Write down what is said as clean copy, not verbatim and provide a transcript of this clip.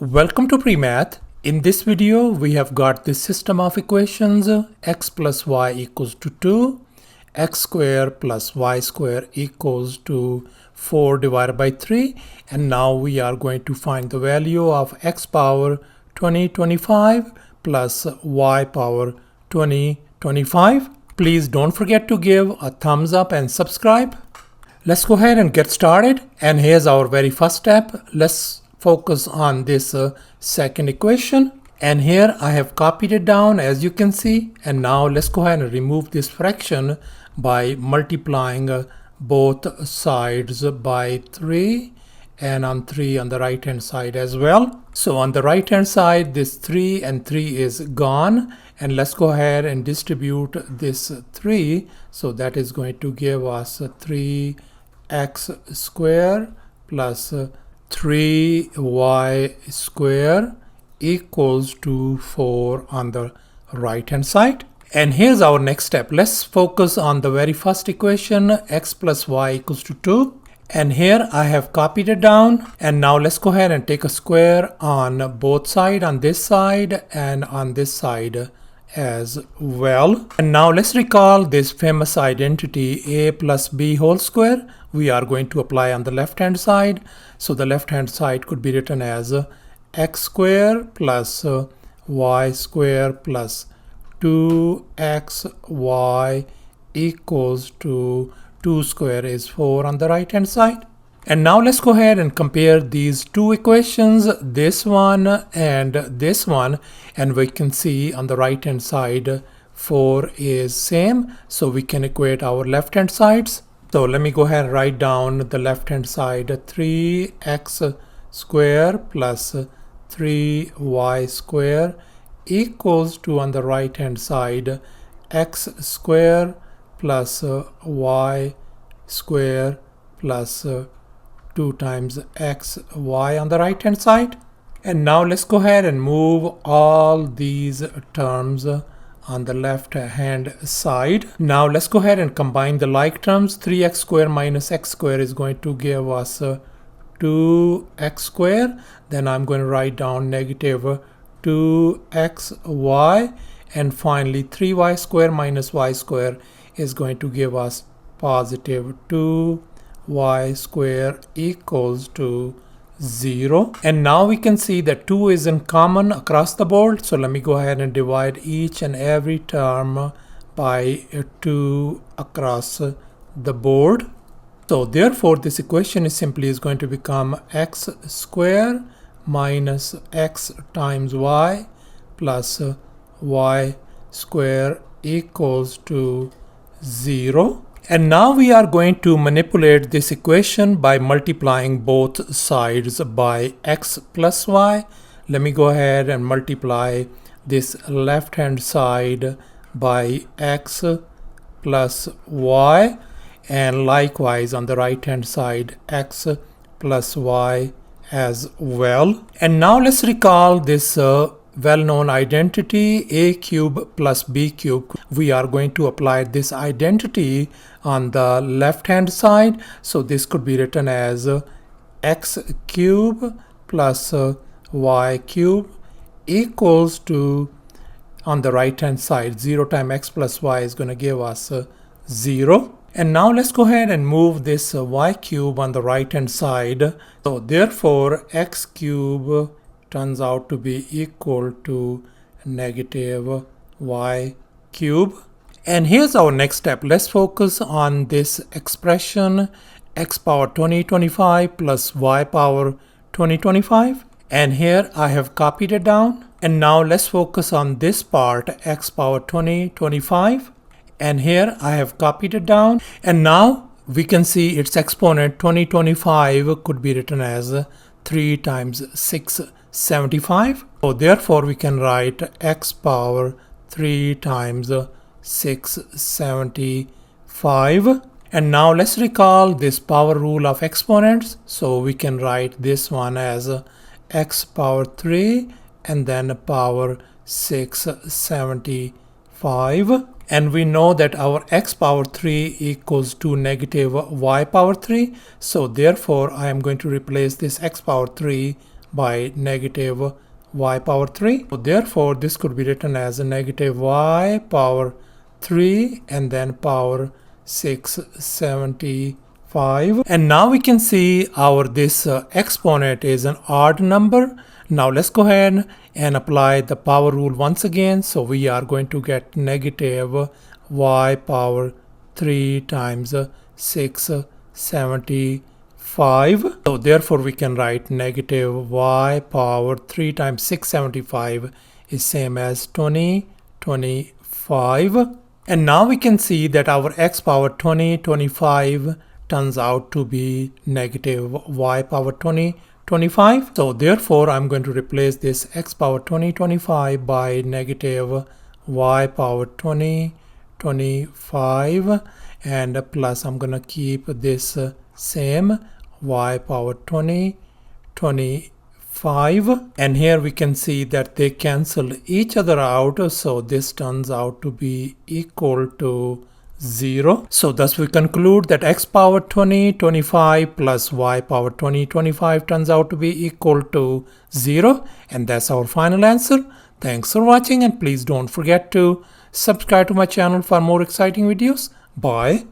Welcome to PreMath. In this video, we have got this system of equations x plus y equals to 2, x square plus y square equals to 4 divided by 3. And now we are going to find the value of x power 2025 plus y power 2025. Please don't forget to give a thumbs up and subscribe. Let's go ahead and get started. And here's our very first step. Let's focus on this second equation, and here I have copied it down as you can see. And now let's go ahead and remove this fraction by multiplying both sides by 3 and on 3 on the right hand side as well. So on the right hand side, this 3 and 3 is gone, and let's go ahead and distribute this 3. So that is going to give us 3x square plus 3y square equals to 4 on the right hand side. And here's our next step. Let's focus on the very first equation, x plus y equals to 2. And here I have copied it down. And now let's go ahead and take a square on both sides, on this side and on this side as well. And now let's recall this famous identity a plus b whole square. We are going to apply on the left hand side. So the left hand side could be written as x square plus y square plus 2xy equals to 2 square is 4 on the right hand side. And now let's go ahead and compare these two equations, this one and this one, and we can see on the right hand side 4 is same, so we can equate our left hand sides. So let me go ahead and write down the left hand side, 3x square plus 3y square equals to, on the right hand side, x square plus y square plus 2 times xy on the right hand side. And now let's go ahead and move all these terms on the left hand side. Now let's go ahead and combine the like terms. 3x square minus x square is going to give us 2x square. Then I'm going to write down negative 2xy. And finally 3y square minus y square is going to give us positive 2y square equals to 0. And now we can see that 2 is in common across the board. So let me go ahead and divide each and every term by 2 across the board. So therefore this equation is going to become x square minus x times y plus y square equals to 0. And now we are going to manipulate this equation by multiplying both sides by x plus y. Let me go ahead and multiply this left hand side by x plus y, and likewise on the right hand side x plus y as well. And now let's recall this well-known identity a cube plus b cube. We are going to apply this identity on the left hand side. So this could be written as x cube plus y cube equals to, on the right hand side, 0 times x plus y is going to give us 0. And now let's go ahead and move this y cube on the right hand side. So therefore x cube turns out to be equal to negative y cube. And here's our next step. Let's focus on this expression x power 2025 plus y power 2025. And here I have copied it down. And now let's focus on this part, x power 2025. And here I have copied it down. And now we can see its exponent 2025 could be written as 3 times 675. So therefore we can write x power 3 times 675. And now let's recall this power rule of exponents. So we can write this one as x power 3 and then power 675. And we know that our x power 3 equals to negative y power 3. So therefore I am going to replace this x power 3 by negative y power 3. So therefore, this could be written as a negative y power 3 and then power 675. And now we can see our this exponent is an odd number. Now let's go ahead and apply the power rule once again. So we are going to get negative y power 3 times 675. So therefore we can write negative y power 3 times 675 is same as 2025. And now we can see that our x power 2025 turns out to be negative y power 2025. So therefore I'm going to replace this x power 2025 by negative y power 2025 and plus I'm gonna keep this same y power 2025. And here we can see that they cancel each other out, so this turns out to be equal to 0. So thus we conclude that x power 2025 plus y power 2025 turns out to be equal to 0, and that's our final answer. Thanks for watching, and please don't forget to subscribe to my channel for more exciting videos. Bye.